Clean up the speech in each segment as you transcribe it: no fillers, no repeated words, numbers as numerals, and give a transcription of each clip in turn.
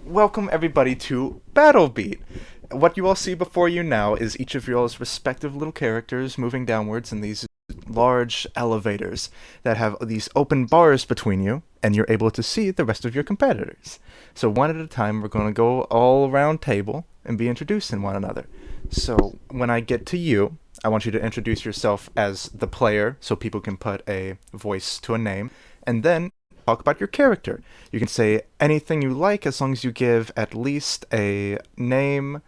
welcome everybody to Battle Beat. What you all see before you now is each of y'all's respective little characters moving downwards in these large elevators that have these open bars between you, and you're able to see the rest of your competitors. So one at a time, we're going to go all around table and be introducing one another. So when I get to you, I want you to introduce yourself as the player so people can put a voice to a name, and then talk about your character. You can say anything you like as long as you give at least a name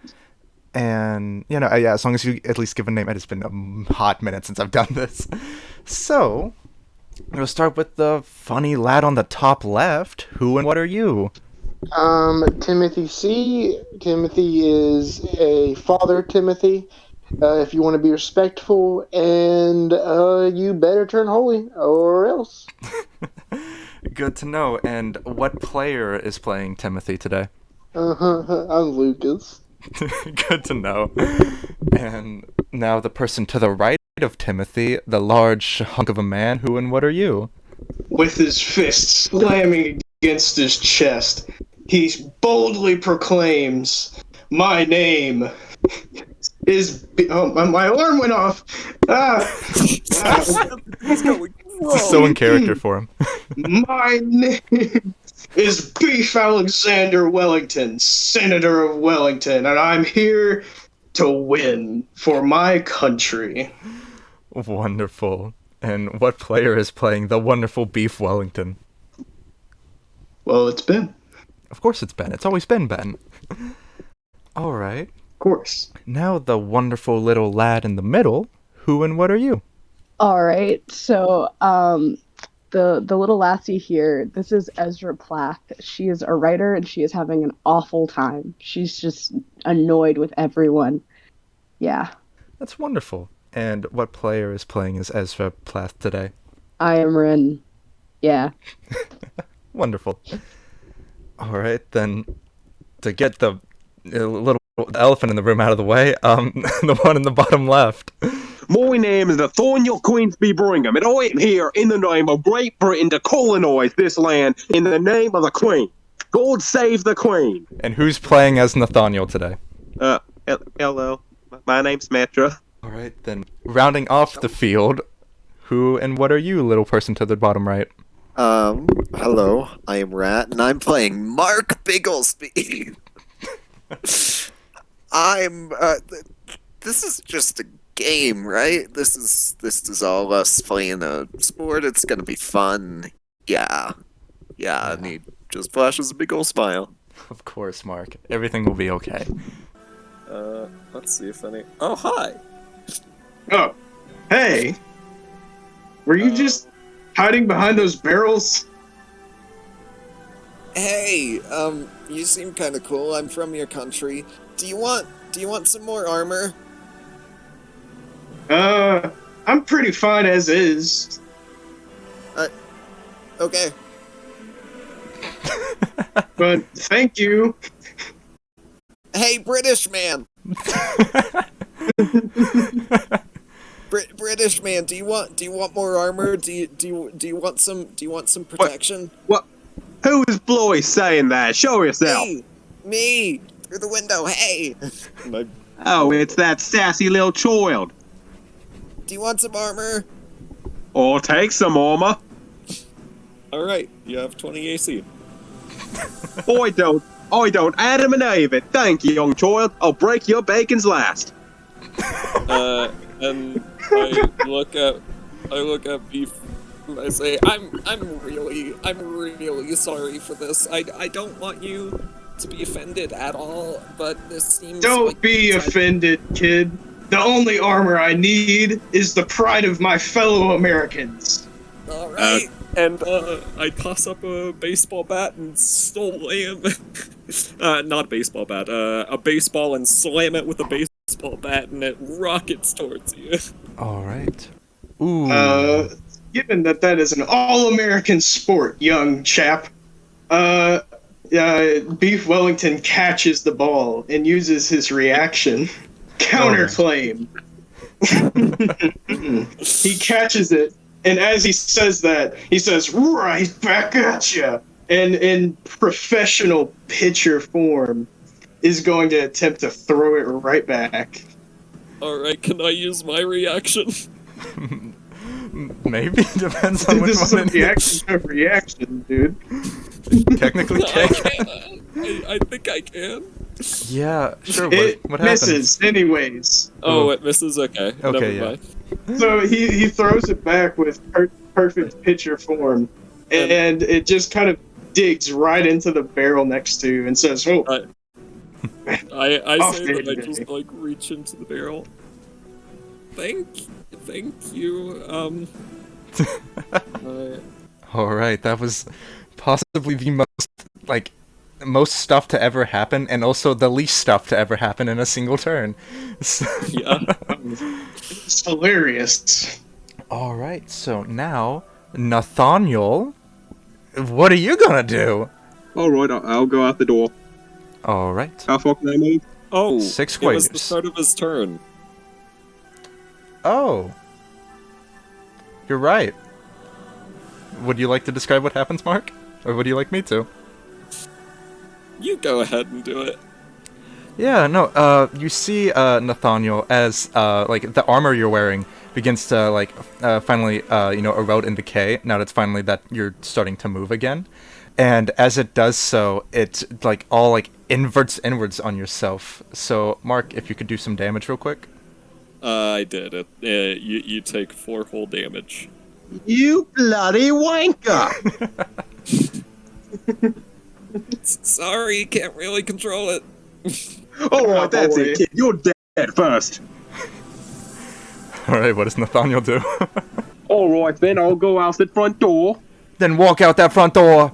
and, yeah, as long as you at least give a name. It's been a hot minute since I've done this. So, we'll start with the funny lad on the top left. Who and what are you? Timothy C. Timothy is a father, Timothy. If you want to be respectful, and you better turn holy, or else. Good to know. And what player is playing Timothy today? I'm Lucas. Good to know. And now the person to the right of Timothy, the large hunk of a man. Who and what are you? With his fist slamming against his chest, he boldly proclaims, "My name is..." Oh, my alarm went off. He's going so in character for him. My name is Beef Alexander Wellington, Senator of Wellington, and I'm here to win for my country. Wonderful. And what player is playing the wonderful Beef Wellington? Well, it's Ben. Of course it's Ben. It's always been Ben. Alright. Of course. Now the wonderful little lad in the middle. Who and what are you? Alright, so, the little lassie here, this is Ezra Plath. She is a writer and she is having an awful time. She's just annoyed with everyone. Yeah. That's wonderful. And what player is playing as Ezra Plath today? I am Ren. Yeah. Wonderful. Alright, then, to get the little elephant in the room out of the way, the one in the bottom left. My name is Nathaniel Queensby Brigham, and I am here in the name of Great Britain to colonize this land in the name of the Queen. God save the Queen. And who's playing as Nathaniel today? Hello. My name's Metra. Alright, then, rounding off the field, who and what are you, little person to the bottom right? Hello, I am Rat, and I'm playing Mark Bigglesby. This is just a game, right? This is all us playing a sport. It's gonna be fun. Yeah, and he just flashes a big old smile. Of course, Mark. Everything will be okay. Let's see if any... Oh, hi! Oh, hey! Were you just hiding behind those barrels? Hey, you seem kinda cool. I'm from your country. Do you want some more armor? I'm pretty fine as is. Okay. But thank you. Hey, British man! British man, do you want more armor? Do you want some protection? What? Who is Bloy saying that? Show yourself. Me! Through the window, hey! Oh, it's that sassy little child. Do you want some armor? I'll take some armor. Alright, you have 20 AC. I don't. Adam and Eve it. Thank you, young child. I'll break your bacon's last. And I look at Beef and I say, I'm really sorry for this. I don't want you to be offended at all, but this seems Don't like be offended, kid. The only armor I need is the pride of my fellow Americans. Alright. And I toss up a baseball bat and slam not a baseball bat, a baseball and slam it with a baseball bat and it rockets towards you. Alright. Ooh. Given that is an all-American sport, young chap, Beef Wellington catches the ball and uses his reaction. Counterclaim. He catches it, and as he says that, he says, "Right back at ya!" and in professional pitcher form, is going to attempt to throw it right back. Alright, can I use my reaction? Maybe depends on which This is one a it reaction is. to reaction, dude. Technically, I can. can't. I think I can. Yeah, sure. It What happens? misses, anyways. Oh, it misses? Okay. Okay, Never yeah. mind. So he throws it back with perfect pitcher form, and it just kind of digs right into the barrel next to you and says, "Oh, I Off say day that I today. just like reach into the barrel. Thank you. All right, that was possibly the most stuff to ever happen, and also the least stuff to ever happen in a single turn. So- Yeah. it's hilarious." All right, so now Nathaniel, what are you gonna do? Alright, I'll go out the door. All right. How far can I move? Oh, 6 it was the squares. start of his turn. Oh, you're right. Would you like to describe what happens, Mark, or would you like me to? You go ahead and do it. Yeah, no, you see, Nathaniel, as, the armor you're wearing begins to, finally, erode and decay, now that's finally that you're starting to move again. And as it does so, it, all, inverts inwards on yourself. So, Mark, if you could do some damage real quick. I did it. You take 4 whole damage. You bloody wanker! Sorry, can't really control it. Alright, that's it, kid. You're dead first. Alright, what does Nathaniel do? Alright then, I'll go out the front door. Then walk out that front door!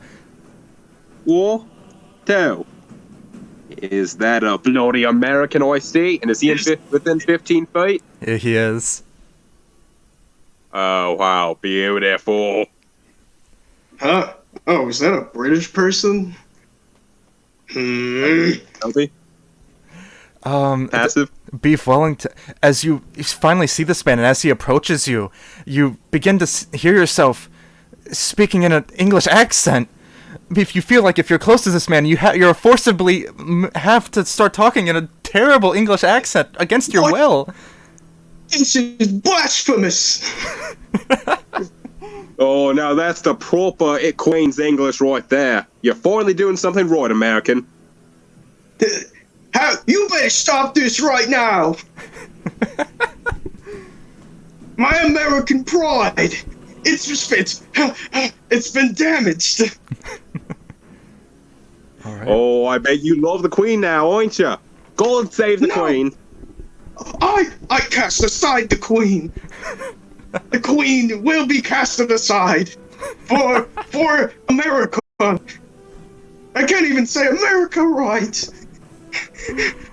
1, 2. Is that a bloody American I see? And is he within 15 feet? Here he is. Oh, wow, beautiful. Huh? Oh, is that a British person? Healthy? Passive? Beef Wellington, as you finally see this man, and as he approaches you, you begin to hear yourself speaking in an English accent. If you feel like if you're close to this man, you're forcibly have to start talking in a terrible English accent against your What? will. This is blasphemous! Oh, now that's the proper Queen's English right there. You're finally doing something right, American. How? You better stop this right now! My American pride! It's been damaged! Alright. Oh, I bet you love the Queen now, ain't ya? God save the No. Queen. I cast aside the Queen! The Queen will be casted aside! For America! I can't even say America right!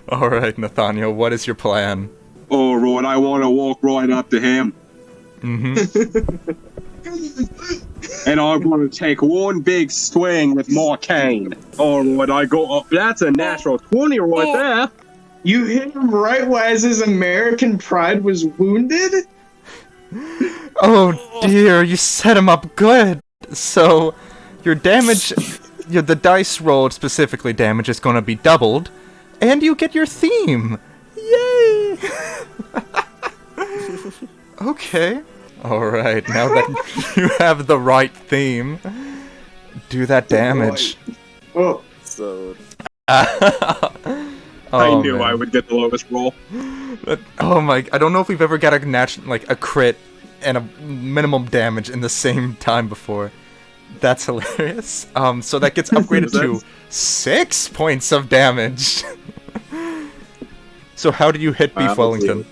Alright, Nathaniel, what is your plan? All right, I want to walk right up to him. Mm-hmm. And I'm going to take one big swing with my cane. All right, I go up. That's a natural 20 right there. You hit him right as his American pride was wounded? Oh dear, you set him up good! So, your damage, the dice rolled specifically damage is going to be doubled, and you get your theme! Yay! Okay. Alright, now that you have the right theme, do that damage. Oh, So, I knew I would get the lowest roll. Oh my, I don't know if we've ever got a crit and a minimum damage in the same time before. That's hilarious. So that gets upgraded to 6 points of damage. So how do you hit Beef Wellington?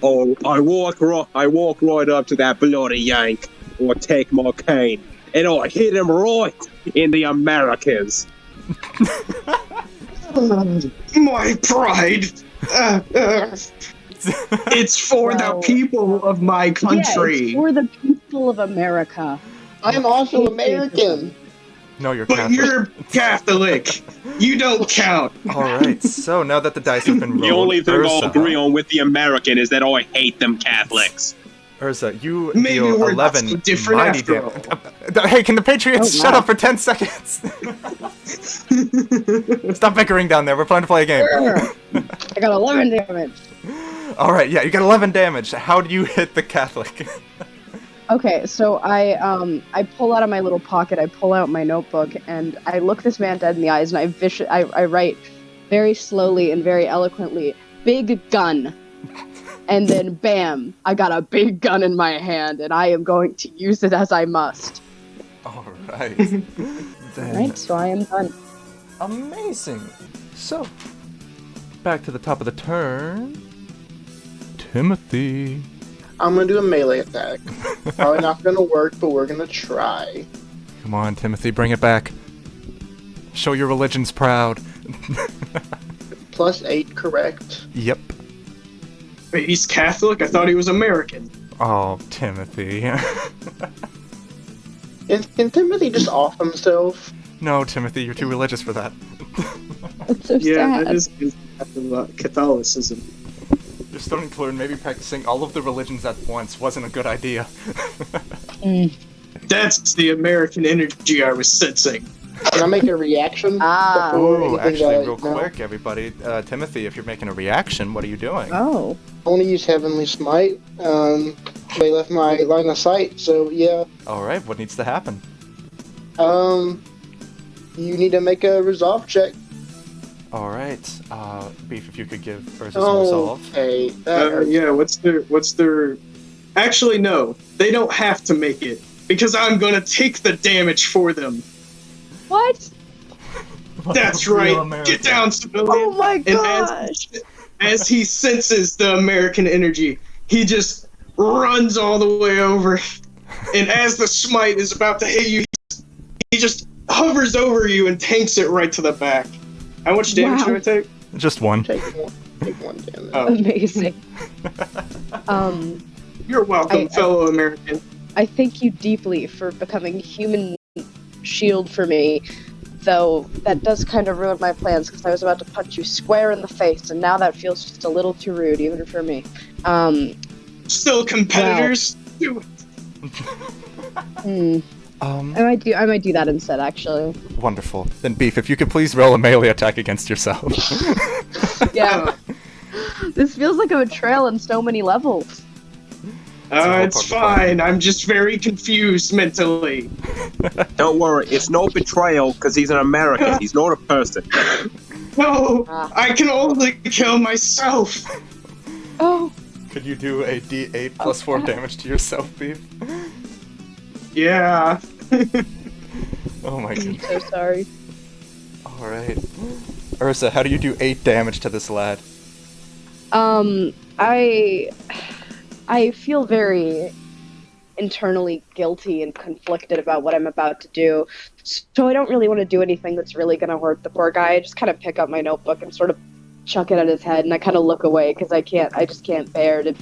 Oh, I walk right up to that bloody yank, or take my cane, and I hit him right in the Americas. my pride! It's for Well, the people of my Yeah, country! it's for the people of America. I'm also American. No, you're But Catholic. you're Catholic! You don't count! Alright, so now that the dice have been rolled, The only thing I'll Ursa- agree on with the American is that I hate them Catholics. Urza, you Maybe deal we're not 11 so different mighty after damage. Hey, can the Patriots Oh, shut wow. up for 10 seconds? Stop bickering down there. We're trying to play a game. I got 11 damage. All right, yeah, you got 11 damage. How do you hit the Catholic? Okay, so I pull out of my little pocket, I pull out my notebook, and I look this man dead in the eyes, and I write very slowly and very eloquently, "Big gun." And then bam, I got a big gun in my hand, and I am going to use it as I must. All right. Then, Alright, so I am done. amazing. So, back to the top of the turn. Timothy. I'm gonna do a melee attack. Probably not gonna work, but we're gonna try. Come on, Timothy, bring it back. Show your religion's proud. +8, correct. Yep. Wait, he's Catholic? I thought he was American. Oh, Timothy. Can Timothy just off himself? No, Timothy, you're too religious for that. It's so Yeah, sad. that is Catholicism. You're starting to learn maybe practicing all of the religions at once wasn't a good idea. That's the American energy I was sensing. Can I make a reaction? Ah. before Oh, anything actually, that- real no? quick, everybody. Timothy, if you're making a reaction, what are you doing? Oh. I want to use Heavenly Smite. They left my line of sight, so yeah. Alright, what needs to happen? You need to make a resolve check. Alright, Beef, if you could give Urza some resolve. Okay, that hurts. Yeah, what's their... Actually, no. They don't have to make it. Because I'm gonna take the damage for them. What? That's Real right. American. Get down, civilian. Oh my And gosh! as he senses the American energy, he just runs all the way over. And as the smite is about to hit you, he just hovers over you and tanks it right to the back. How much damage Wow. do I take? Just one. Take one damage. Oh, Amazing. you're welcome, I- fellow American. I thank you deeply for becoming human shield for me, though that does kind of ruin my plans because I was about to punch you square in the face, and now that feels just a little too rude, even for me. Still competitors. Do it. I might do that instead, actually. Wonderful. Then Beef, if you could please roll a melee attack against yourself. Yeah. This feels like a betrayal on so many levels. It's fine. I'm just very confused mentally. Don't worry, it's no betrayal because he's an American. He's not a person. No, Ah. I can only kill myself. Oh. Could you do a d8 plus 4 damage to yourself, Beef? Yeah. Oh my I'm goodness. so sorry. Alright. Ursa, how do you do 8 damage to this lad? I feel very internally guilty and conflicted about what I'm about to do, so I don't really want to do anything that's really going to hurt the poor guy. I just kind of pick up my notebook and sort of chuck it at his head, and I kind of look away because I just can't bear to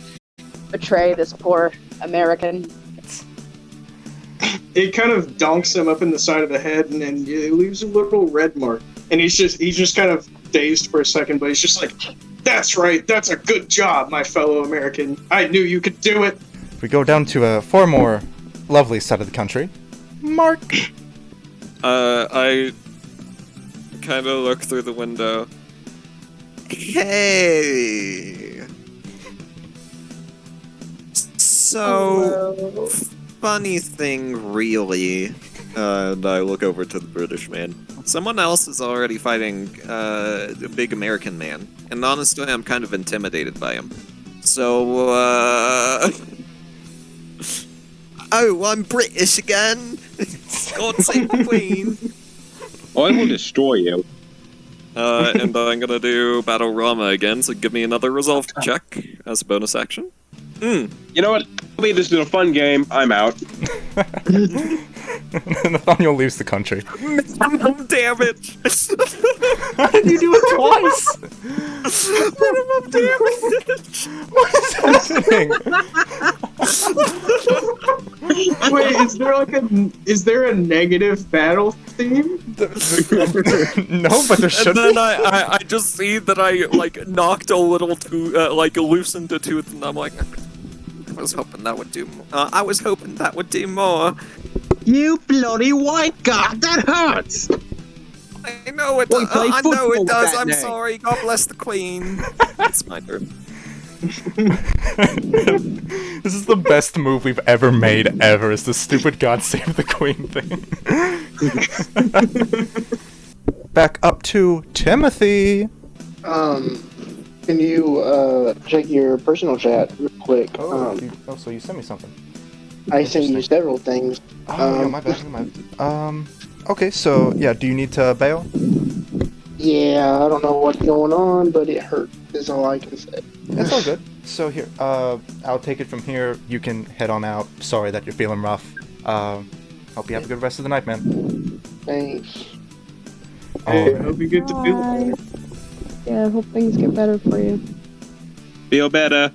betray this poor American. It kind of donks him up in the side of the head, and then it leaves a little red mark. And he's just kind of dazed for a second, but he's just like, "That's right. That's a good job, my fellow American. I knew you could do it." We go down to a far more lovely side of the country. Mark. I kind of look through the window. Hey. So, funny thing, really. And I look over to the British man. Someone else is already fighting a big American man, and honestly, I'm kind of intimidated by him. So, oh, I'm British again. God save the Queen. I will destroy you. And I'm gonna do Battle Rama again, so give me another resolve check as a bonus action. You know what? I think this is a fun game. I'm out. Nathaniel leaves the country. Minimum damage! How did you do it twice? Minimum damage! What is happening? Wait, is there a negative battle theme? No, but there should And then be. I just see that I, like, knocked a little tooth, like, loosened a tooth, and I'm like, was hoping that would do. I was hoping that would do more. You bloody white god, that hurts! I know it. Well, play I know football it with does. that I'm name. sorry. God bless the Queen. It's my turn. This is the best move we've ever made, ever, is the stupid God Save the Queen thing. Back up to Timothy. Can you check your personal chat real quick? So you sent me something. I sent you several things. Oh, yeah, my bad. Okay, so, yeah, do you need to bail? Yeah, I don't know what's going on, but it hurt, is all I can say. It's all good. So here, I'll take it from here. You can head on out. Sorry that you're feeling rough. Hope you have a good rest of the night, man. Thanks. Hey, I hope you get to feel Bye. better. Yeah, I hope things get better for you. Feel better.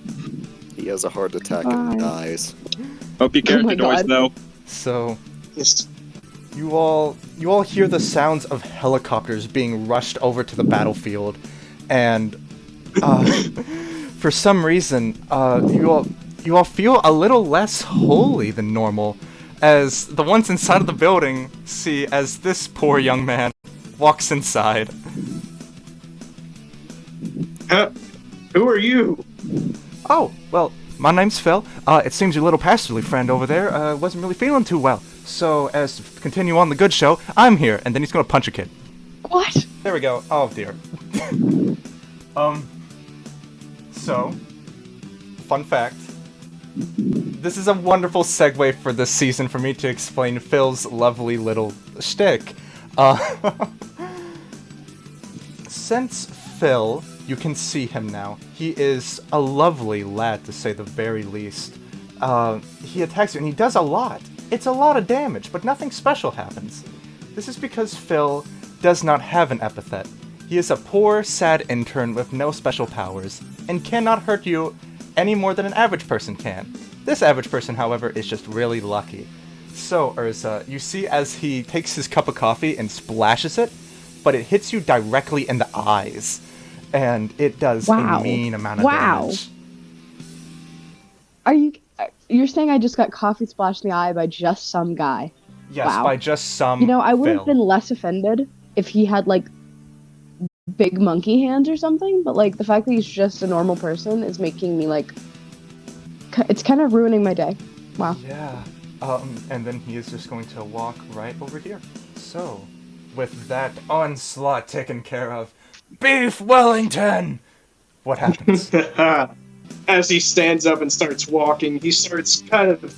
He has a heart attack and Bye. dies. Hope your character my dies, God. though. So, Yes. you all hear the sounds of helicopters being rushed over to the battlefield, and for some reason, you all feel a little less holy than normal, as the ones inside of the building see as this poor young man walks inside. Who are you? Oh, well, my name's Phil. It seems your little pastorly friend over there wasn't really feeling too well. So, as to continue on the good show, I'm here, and then he's gonna punch a kid. What? There we go. Oh, dear. So, fun fact. This is a wonderful segue for this season for me to explain Phil's lovely little shtick. Since Phil, you can see him now. He is a lovely lad, to say the very least. He attacks you, and he does a lot. It's a lot of damage, but nothing special happens. This is because Phil does not have an epithet. He is a poor, sad intern with no special powers, and cannot hurt you any more than an average person can. This average person, however, is just really lucky. So, Urza, you see as he takes his cup of coffee and splashes it, but it hits you directly in the eyes. And it does Wow. a mean amount of Wow. damage. You're saying I just got coffee splashed in the eye by just some guy? Yes, Wow. by just some You know, I would Phil. have been less offended if he had, like, big monkey hands or something, but, like, the fact that he's just a normal person is making me, like, it's kind of ruining my day. Wow. Yeah. And then he is just going to walk right over here. So, with that onslaught taken care of, Beef Wellington! What happens? As he stands up and starts walking, he starts kind of.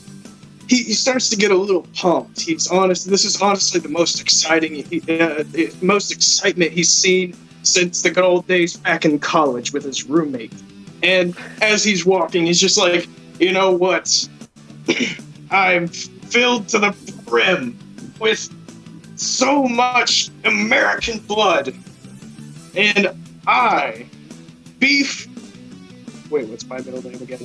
He starts to get a little pumped. He's honest. This is honestly the most exciting, most excitement he's seen since the good old days back in college with his roommate. And as he's walking, he's just like, you know what? I'm filled to the brim with so much American blood. And I, Beef... Wait, what's my middle name again?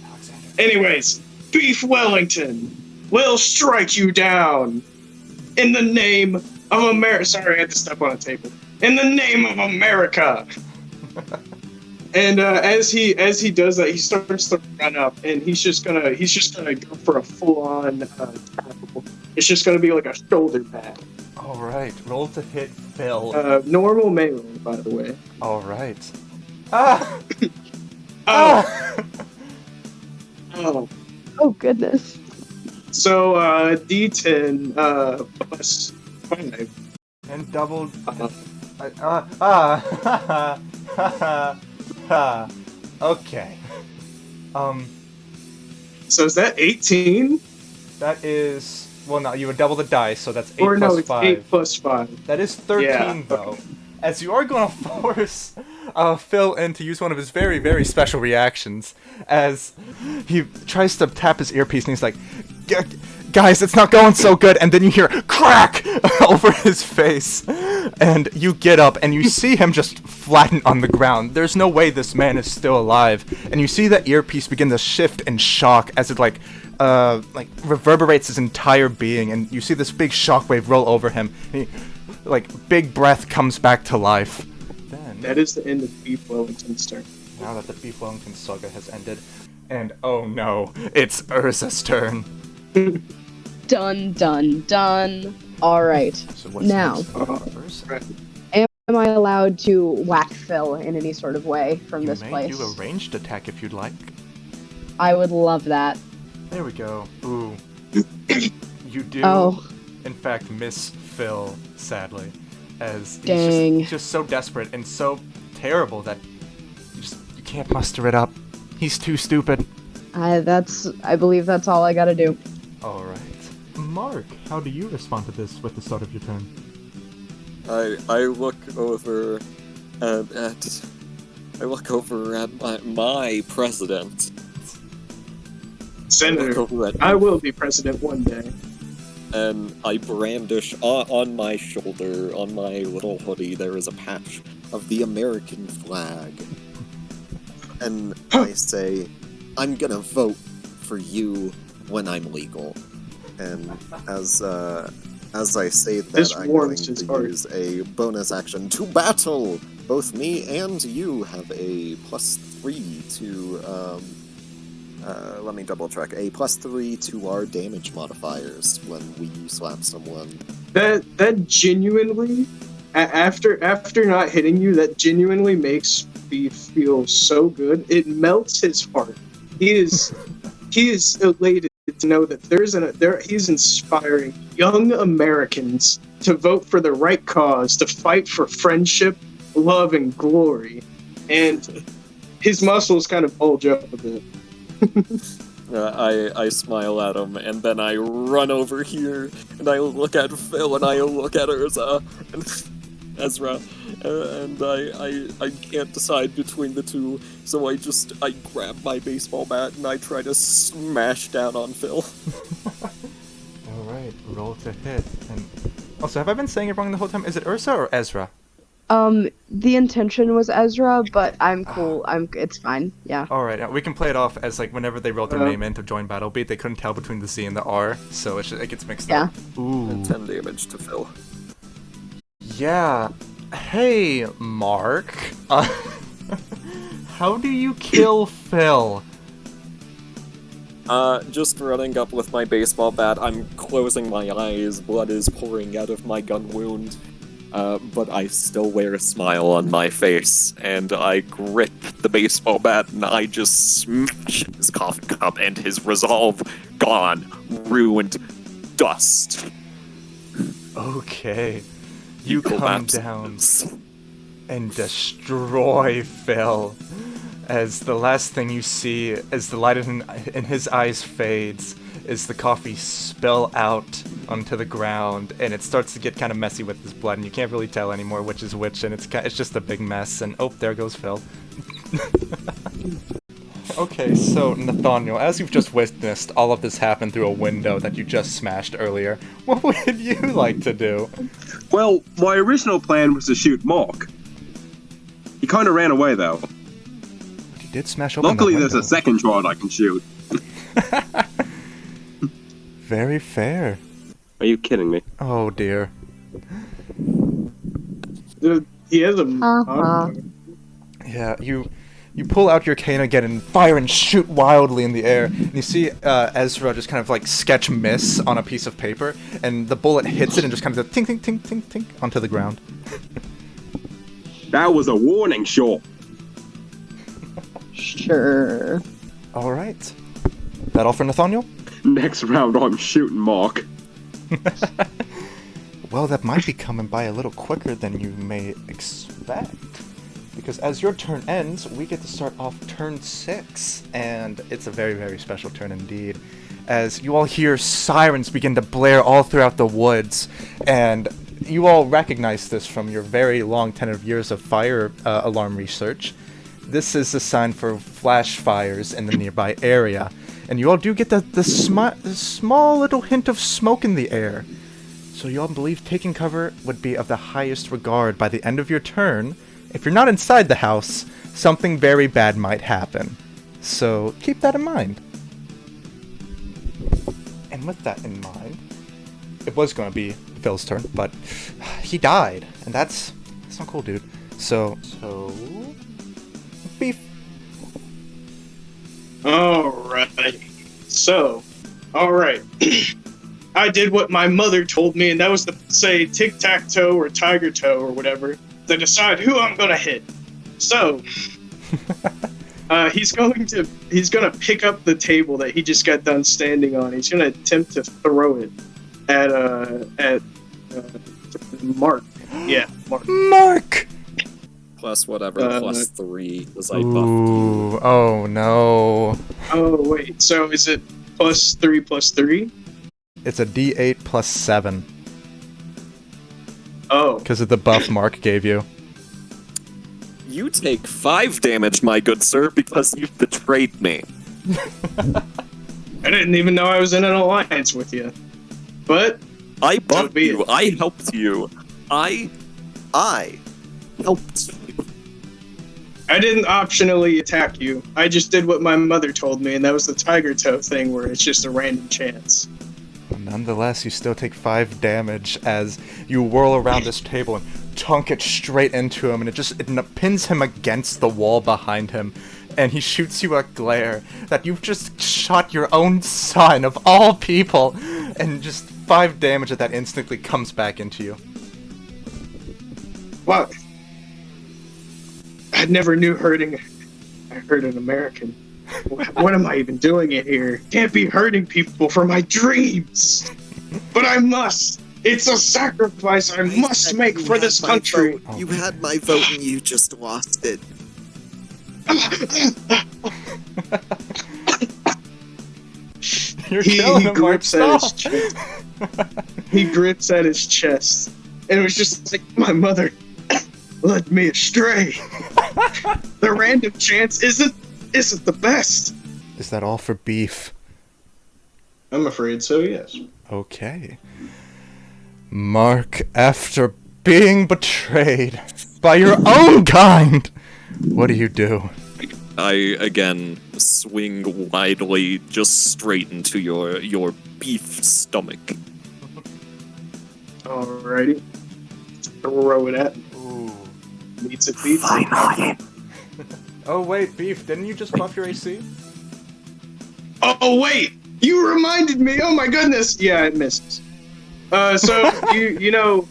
Alexander. Anyways, Beef Wellington will strike you down in the name of America. Sorry, I had to step on a table. In the name of America. And as he does that, he starts to run up, and he's just gonna go for a full-on tackle. It's just gonna be like a shoulder pad. All right, roll to hit Phil. Normal melee, by the way. All right. Ah! Oh. Oh. Oh, goodness. So D10 plus 5. And doubled. Okay. So is that 18? That is. Well, no, you would double the dice, so that's 8 Or plus no, it's 5. 8 plus 5. That is 13, Yeah. though. As you are going to force Phil in to use one of his very, very special reactions, as he tries to tap his earpiece, and he's like, guys, it's not going so good, and then you hear crack over his face, and you get up, and you see him just flatten on the ground. There's no way this man is still alive, and you see that earpiece begin to shift and shock as it, like reverberates his entire being, and you see this big shockwave roll over him, and he, big breath comes back to life. Then, That is the end of Beef Wellington's turn. now that the Beef Wellington saga has ended, And oh no, it's Urza's turn. Dun dun dun. All right. So what's Now, next for Urza? am I allowed to whack Phil in any sort of way from You this may place? do a ranged attack if you'd like. I would love that. There we go. Ooh. You do, in fact, miss Phil, sadly. As Dang. he's just so desperate and so terrible that you can't muster it up. He's too stupid. I believe that's all I gotta do. Alright. Mark, how do you respond to this with the start of your turn? I look over at my president. Senator, Over at- I will be president one day. And I brandish on my shoulder, on my little hoodie, there is a patch of the American flag. And I say, I'm gonna vote for you when I'm legal. And as I say that, This I'm going warms his to heart. use a bonus action to battle! Both me and you have a +3 to, let me double check. A +3 to our damage modifiers when we slap someone. That genuinely, after not hitting you, that genuinely makes me feel so good. It melts his heart. He is elated to know that he's inspiring young Americans to vote for the right cause, to fight for friendship, love, and glory. And his muscles kind of bulge up a bit. I smile at him, and then I run over here, and I look at Phil, and I look at Urza, and Ezra, and I can't decide between the two, so I grab my baseball bat, and I try to smash down on Phil. Alright, roll to hit. And also, have I been saying it wrong the whole time? Is it Ursa or Ezra? The intention was Ezra, but I'm cool. It's fine. Yeah. Alright, we can play it off as like whenever they wrote their name in to join Battle Beat, they couldn't tell between the Z and the R, so it gets mixed up. Ooh. And 10 damage to Phil. Yeah. Hey, Mark. How do you kill Phil? Just running up with my baseball bat, I'm closing my eyes, blood is pouring out of my gun wound. But I still wear a smile on my face, and I grip the baseball bat, and I just smash his coffee cup, and his resolve gone, ruined, dust. Okay. You He come collapses. down and destroy Phil. As the last thing you see as the light in his eyes fades, is the coffee spill out onto the ground, and it starts to get kind of messy with his blood, and you can't really tell anymore which is which, and it's just a big mess, and oh, there goes Phil. Okay, so Nathaniel, as you've just witnessed all of this happen through a window that you just smashed earlier, what would you like to do? Well, my original plan was to shoot Mark. He kind of ran away, though. But you did smash open Luckily, that there's a window. second shot I can shoot. Very fair. Are you kidding me? Oh dear. He has a Uh-huh. Yeah, you pull out your cane again and fire and shoot wildly in the air. And you see Ezra just kind of like sketch miss on a piece of paper, and the bullet hits it and just kind of goes tink, tink, tink, tink, tink onto the ground. That was a warning shot. Sure. All right. That all for Nathaniel? Next round, I'm shooting Mark. Well, that might be coming by a little quicker than you may expect. Because as your turn ends, we get to start off turn 6. And it's a very, very special turn indeed. As you all hear sirens begin to blare all throughout the woods. And you all recognize this from your very long 10 of years of fire alarm research. This is a sign for flash fires in the nearby area. And you all do get the small little hint of smoke in the air. So you all believe taking cover would be of the highest regard. By the end of your turn, if you're not inside the house, something very bad might happen. So keep that in mind. And with that in mind, it was going to be Phil's turn, but he died. And that's not cool, dude. So... Alright. So, alright. I did what my mother told me, and that was to say tic-tac-toe or tiger-toe or whatever to decide who I'm gonna hit. So, he's gonna pick up the table that he just got done standing on. He's gonna attempt to throw it at Mark. Yeah, Mark. Mark! Plus whatever, plus 3, because I buffed you. Ooh, oh no. Oh wait, so is it +3 +3? It's a D8 plus 7. Oh. Because of the buff Mark gave you. You take 5 damage, my good sir, because you've betrayed me. I didn't even know I was in an alliance with you. But I buffed be you. it. I helped you. I helped you. I didn't optionally attack you. I just did what my mother told me, and that was the tiger toe thing where it's just a random chance. Nonetheless, you still take 5 damage as you whirl around this table and tunk it straight into him, and it pins him against the wall behind him, and he shoots you a glare that you've just shot your own son of all people, and just 5 damage that instantly comes back into you. Wow. I never knew I hurt an American. What am I even doing in here? Can't be hurting people for my dreams. But I must. It's a sacrifice I must make for this country. You had my vote and you just lost it. You're killing him, Mark. grips at his Stop. chest. He grips at his chest. And it was just like, my mother led me astray. The random chance isn't the best. Is that all for beef? I'm afraid so, yes. Okay. Mark, after being betrayed by your own kind, what do you do? I again swing widely, just straight into your beef stomach. Alrighty. Throw it at me. Ooh. Meets it, beats it. Finally. Oh wait, beef, didn't you just buff your AC? Oh wait! You reminded me! Oh my goodness! Yeah, it misses. So you know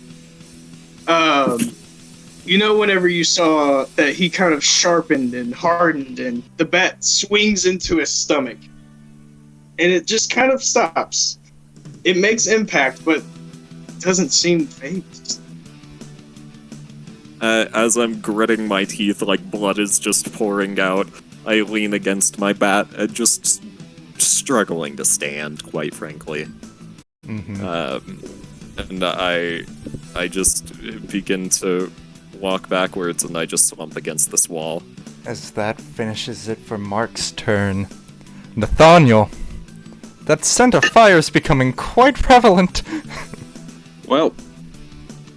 whenever you saw that he kind of sharpened and hardened and the bat swings into his stomach and it just kind of stops. It makes impact, but doesn't seem phased. As I'm gritting my teeth like blood is just pouring out, I lean against my bat, just struggling to stand, quite frankly. Mm-hmm. And I just begin to walk backwards, and I just slump against this wall. As that finishes it for Mark's turn, Nathaniel, that scent of fire is becoming quite prevalent. Well,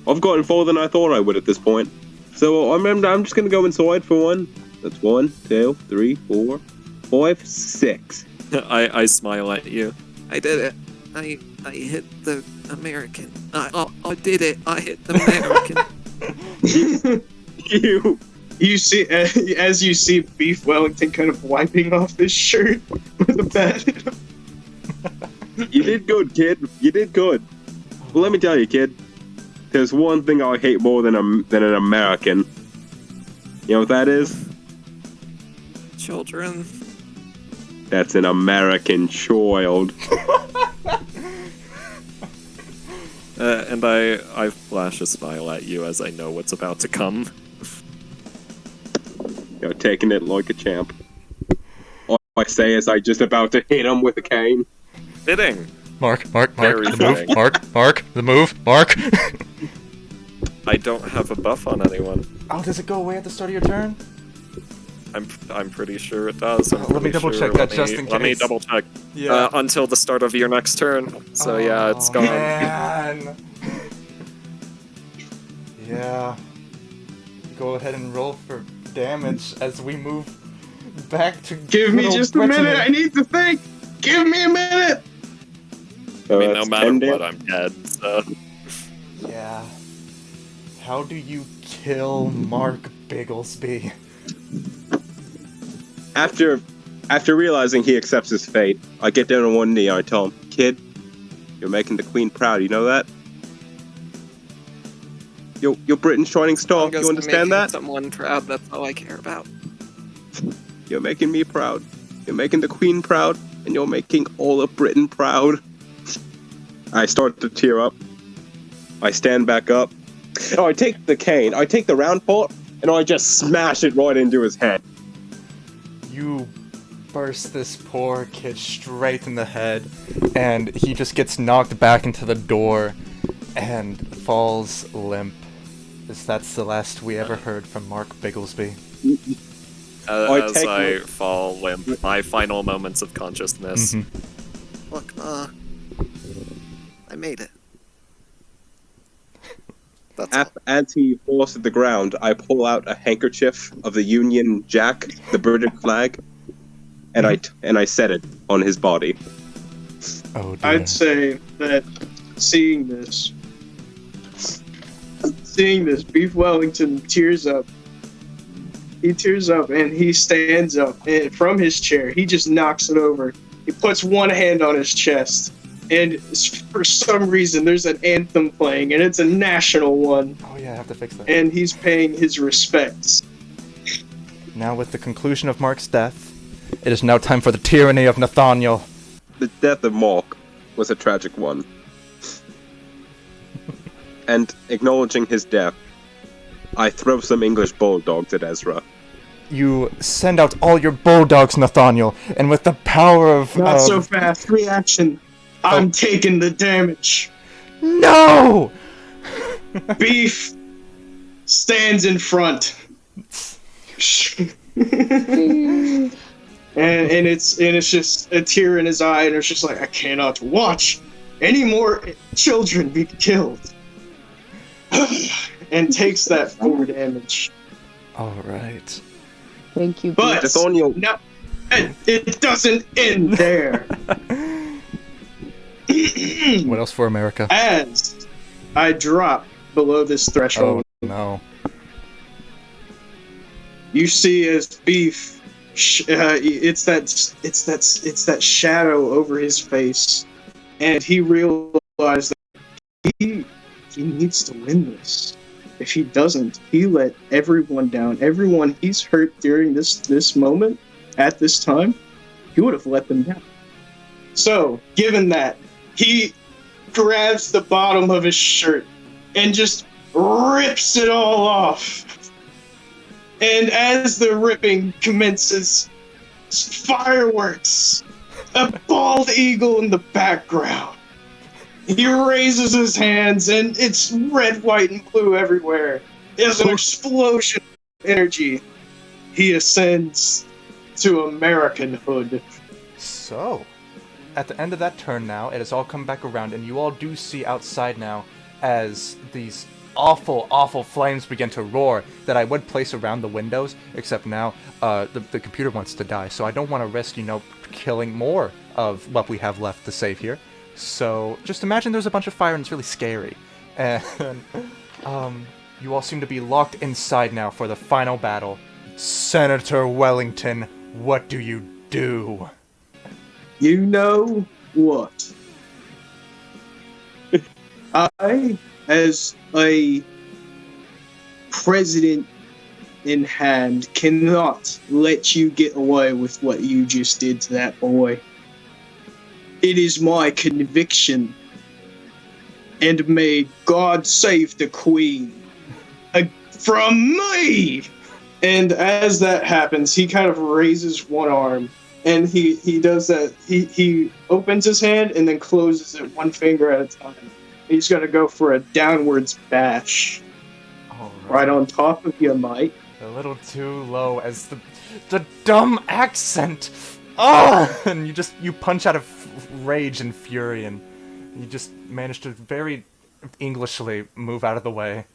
I've gotten farther than I thought I would at this point. So I'm just gonna go inside for one. That's 1, 2, 3, 4, 5, 6. I smile at you. I did it. I hit the American. I did it. I hit the American. You see, as you see Beef Wellington kind of wiping off his shirt with a bat. You did good, kid. You did good. Well, let me tell you, kid. There's one thing I hate more than an American. You know what that is? Children. That's an American child. And I flash a smile at you as I know what's about to come. You're taking it like a champ. All I say is I just about to hit him with a cane. Fitting. Mark, Very the move, fitting. Mark, the move, Mark. I don't have a buff on anyone. Oh, does it go away at the start of your turn? I'm pretty sure it does. Let me double check that just in Let me case. double check. Yeah. Until the start of your next turn. So yeah, it's gone. Man. Yeah. Go ahead and roll for damage as we move back to. Give me good old just a Brittany. minute. I need to think. Give me a minute. So I mean, no that's matter 10 what, damage. I'm dead. So. Yeah. How do you kill Mark Bigglesby? After After realizing he accepts his fate, I get down on one knee and I tell him, "Kid, you're making the Queen proud, you know that? You're Britain's shining star, you understand that? Someone proud, that's all I care about. You're making me proud. You're making the Queen proud, and you're making all of Britain proud." I start to tear up. I stand back up. Oh, I take the cane, I take the round part, and I just smash it right into his head. You burst this poor kid straight in the head, and he just gets knocked back into the door and falls limp. That's the last we ever heard from Mark Bigglesby. As I fall limp, my final moments of consciousness. Look, I made it. That's all. As he falls to the ground, I pull out a handkerchief of the Union Jack, the British flag, and I set it on his body. Oh dear. I'd say that seeing this, Beef Wellington tears up. He tears up and he stands up, and from his chair, he just knocks it over. He puts one hand on his chest, and for some reason, there's an anthem playing, and it's a national one. Oh yeah, I have to fix that. And he's paying his respects. Now with the conclusion of Mark's death, it is now time for the tyranny of Nathaniel. The death of Mark was a tragic one. And acknowledging his death, I throw some English bulldogs at Ezra. You send out all your bulldogs, Nathaniel, and with the power of... Not so fast. Reaction. I'm taking the damage. No! Beef stands in front. and it's just a tear in his eye, and it's just like, I cannot watch any more children be killed. And takes that 4 damage. Alright. Thank you. But Nathaniel, no, it doesn't end there. What else for America? As I drop below this threshold, Oh no. you see as Beef, it's that shadow over his face, and he realized that he needs to win this. If he doesn't, he let everyone down. Everyone he's hurt during this moment, at this time, he would have let them down. So, given that, he grabs the bottom of his shirt and just rips it all off. And as the ripping commences, fireworks, a bald eagle in the background. He raises his hands, and it's red, white, and blue everywhere. There's an explosion of energy. He ascends to Americanhood. So, at the end of that turn now, it has all come back around, and you all do see outside now as these awful, awful flames begin to roar that I would place around the windows, except now the computer wants to die, so I don't want to risk, killing more of what we have left to save here. So, just imagine there's a bunch of fire and it's really scary. And, you all seem to be locked inside now for the final battle. Senator Wellington, what do you do? You know what? I, as a president in hand, cannot let you get away with what you just did to that boy. It is my conviction, and may God save the Queen from me! And as that happens, he kind of raises one arm, and he does that. He opens his hand and then closes it one finger at a time. He's going to go for a downwards bash. Right on top of your mic. A little too low as the dumb accent. Oh! And you punch out of rage and fury, and you just manage to very Englishly move out of the way.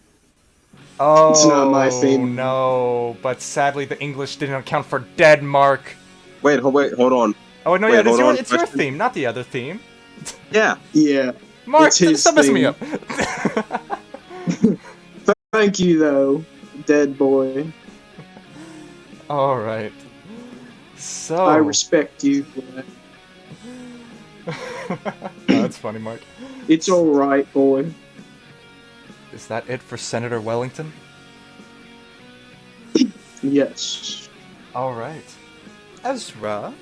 Oh, it's not my theme. No, but sadly the English didn't account for dead Mark. Wait, hold on. Oh no, Wait, yeah, it's your theme, not the other theme. Yeah. Mark, stop messing me up. Thank you, though, dead boy. Alright. So. I respect you for that. No, that's funny, Mark. It's alright, boy. Is that it for Senator Wellington? Yes. All right. Ezra,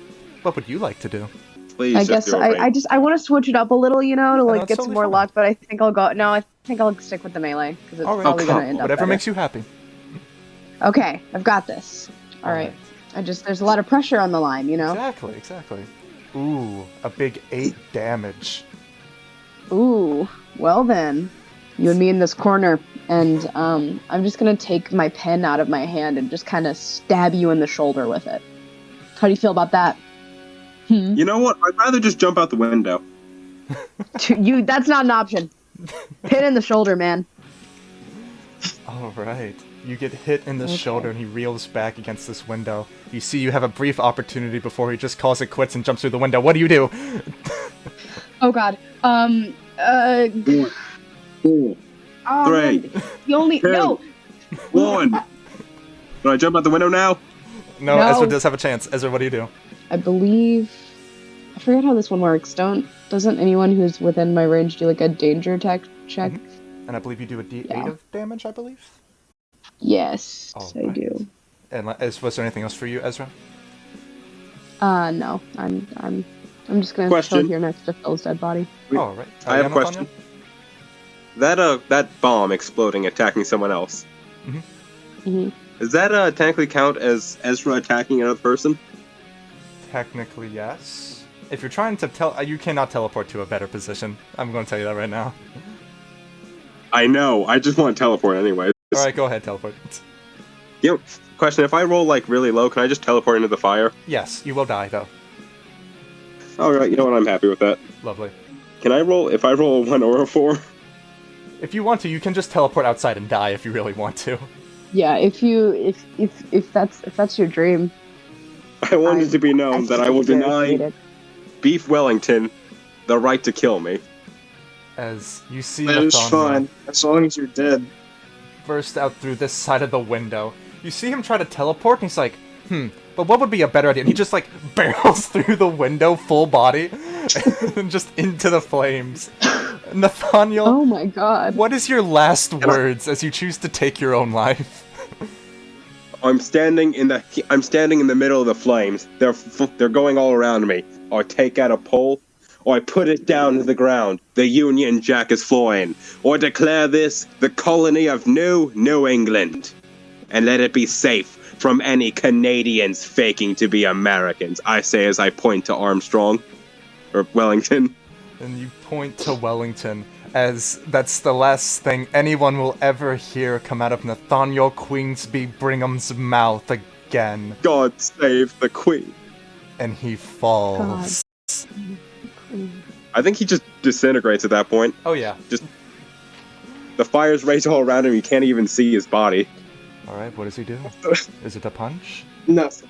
what would you like to do? Please, I if guess you're I want to switch it up a little, to no, like it's get some totally more fine. luck, but I think I'll go. No, I think I'll stick with the melee because it's All right. probably come gonna end up Whatever better. makes you happy. Okay, I've got this. All right. There's a lot of pressure on the line, Exactly. Ooh, a big 8 damage. Ooh, well then, you and me in this corner, and I'm just gonna take my pen out of my hand and just kind of stab you in the shoulder with it. How do you feel about that? You know what? I'd rather just jump out the window. That's not an option. Pin in the shoulder, man. All right. You get hit in the Okay. shoulder and he reels back against this window. You see you have a brief opportunity before he just calls it quits and jumps through the window. What do you do? Oh God. Four, Three. The only Two. no. 1. Do I jump out the window now? No, No. Ezra does have a chance. Ezra, what do you do? I believe. I forget how this one works. Doesn't anyone who's within my range do like a danger check? And I believe you do a D8 Yeah. of damage, I believe? Yes, All I right. do. And was there anything else for you, Ezra? No. I'm just gonna Question. chill here next to Phil's dead body. All right. I have a Nathaniel? question. That bomb exploding, attacking someone else. Mm-hmm. Does that technically count as Ezra attacking another person? Technically, yes. If you're trying to you cannot teleport to a better position. I'm going to tell you that right now. I know. I just want to teleport anyway. All right, go ahead, teleport. Yep. Question: if I roll like really low, can I just teleport into the fire? Yes, you will die though. All right. You know what? I'm happy with that. Lovely. Can I roll? If I roll a 1 or a 4? If you want to, you can just teleport outside and die if you really want to. Yeah, if that's your dream. I want it to be known that I will deny Beef Wellington the right to kill me. As you see That is Nathaniel fine, as long as you're dead. burst out through this side of the window. You see him try to teleport, and he's like, but what would be a better idea? And he just, like, barrels through the window, full body, and just into the flames. Nathaniel, Oh my God. what is your last words as you choose to take your own life? I'm standing in the middle of the flames. They're going all around me. Or I take out a pole, or I put it down to the ground. The Union Jack is flying. Or declare this the colony of New England, and let it be safe from any Canadians faking to be Americans. I say as I point to Armstrong or Wellington. And you point to Wellington, as that's the last thing anyone will ever hear come out of Nathaniel Queensby Brigham's mouth again. God save the Queen. And he falls. I think he just disintegrates at that point. Oh yeah. The fire's raged all around him. You can't even see his body. Alright, what does he do? Is it a punch? Nothing.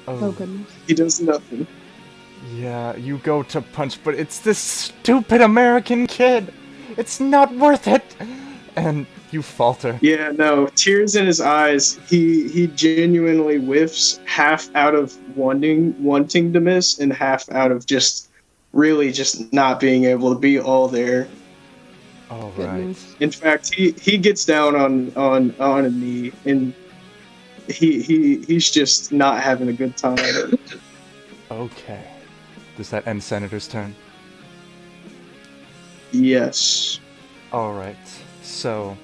Oh goodness. He does nothing. Yeah, you go to punch, but it's this stupid American kid! It's not worth it! And you falter. Yeah, no, tears in his eyes. He genuinely whiffs, half out of wanting to miss, and half out of just really just not being able to be all there. Alright. In fact, he gets down on a knee, and he's just not having a good time. Okay. Does that end Senator's turn? Yes. Alright. So,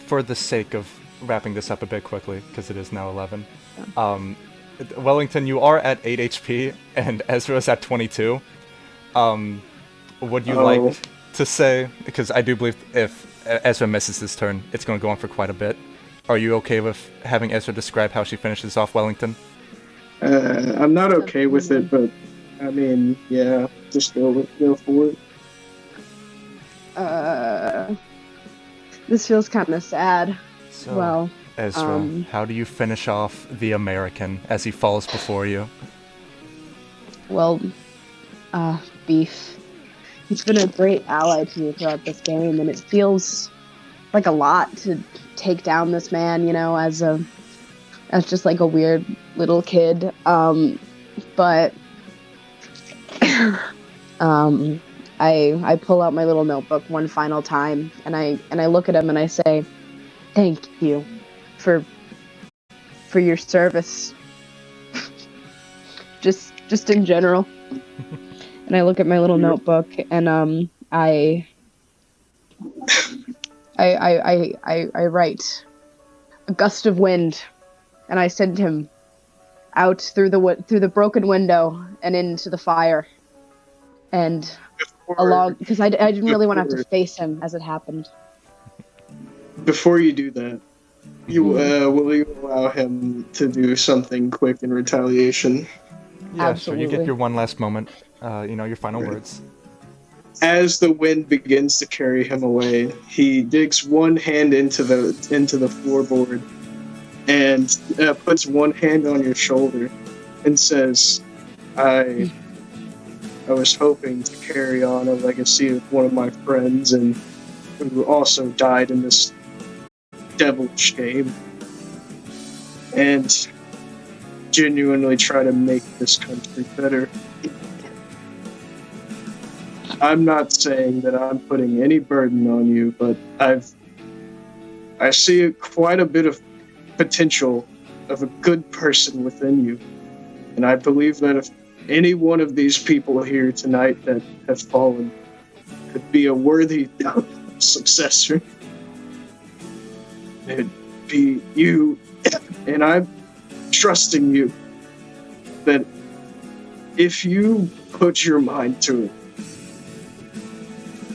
for the sake of wrapping this up a bit quickly, because it is now 11, Wellington, you are at 8 HP, and Ezra's at 22. Would you like to say, because I do believe if Ezra misses his turn, it's going to go on for quite a bit. Are you okay with having Ezra describe how she finishes off Wellington? I'm not okay with it, but I mean, yeah, just go for it. This feels kind of sad. So, Well, Ezra, how do you finish off the American as he falls before you? well, Beef. He's been a great ally to me throughout this game, and it feels like a lot to take down this man, as a as just like a weird little kid. But I pull out my little notebook one final time, and I look at him and I say, "Thank you for your service." just in general. And I look at my little notebook, and I write a gust of wind, and I send him out through the broken window and into the fire, and along, because I didn't really want to have to face him as it happened. Before you do that, will you allow him to do something quick in retaliation? Yeah, Absolutely. sure. You get your one last moment. Your final words. As the wind begins to carry him away, he digs one hand into the floorboard and puts one hand on your shoulder and says, I was hoping to carry on a legacy of one of my friends and who also died in this devilish game, and genuinely try to make this country better. I'm not saying that I'm putting any burden on you, but I see quite a bit of potential of a good person within you. And I believe that if any one of these people here tonight that have fallen could be a worthy successor, it'd be you. And I'm trusting you that if you put your mind to it,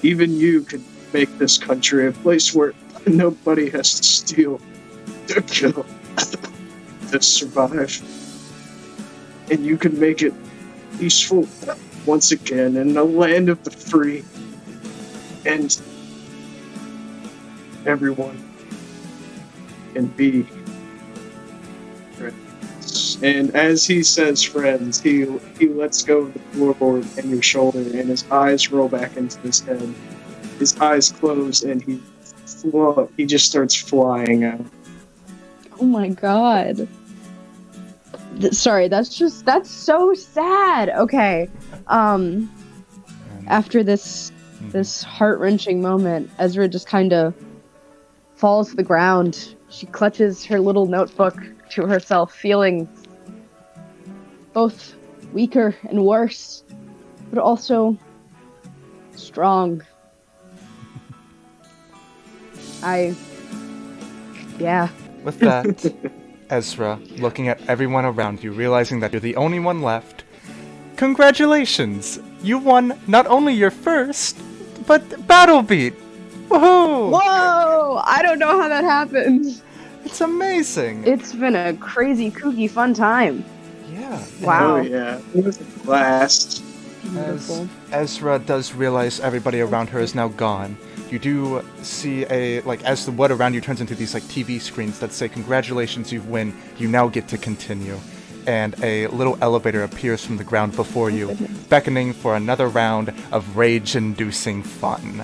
even you could make this country a place where nobody has to steal to kill to survive. And you can make it peaceful once again in the land of the free. And everyone can be friends. And as he says friends, he lets go of the floorboard and your shoulder, and his eyes roll back into his head. His eyes close, and he just starts flying out. Oh my god. Sorry, that's so sad. Okay. After this heart-wrenching moment, Ezra just kind of falls to the ground. She clutches her little notebook to herself, feeling both weaker and worse, but also strong. Yeah. With that, Ezra, looking at everyone around you, realizing that you're the only one left, congratulations! You won not only your first, but Battle Beat! Woohoo! Whoa! I don't know how that happened. It's amazing! It's been a crazy, kooky, fun time. Yeah. Wow. Oh yeah, it was a blast. Beautiful. As Ezra does realize everybody around her is now gone, you do see as the wood around you turns into these TV screens that say, congratulations, you've won, you now get to continue. And a little elevator appears from the ground before you, beckoning for another round of rage-inducing fun.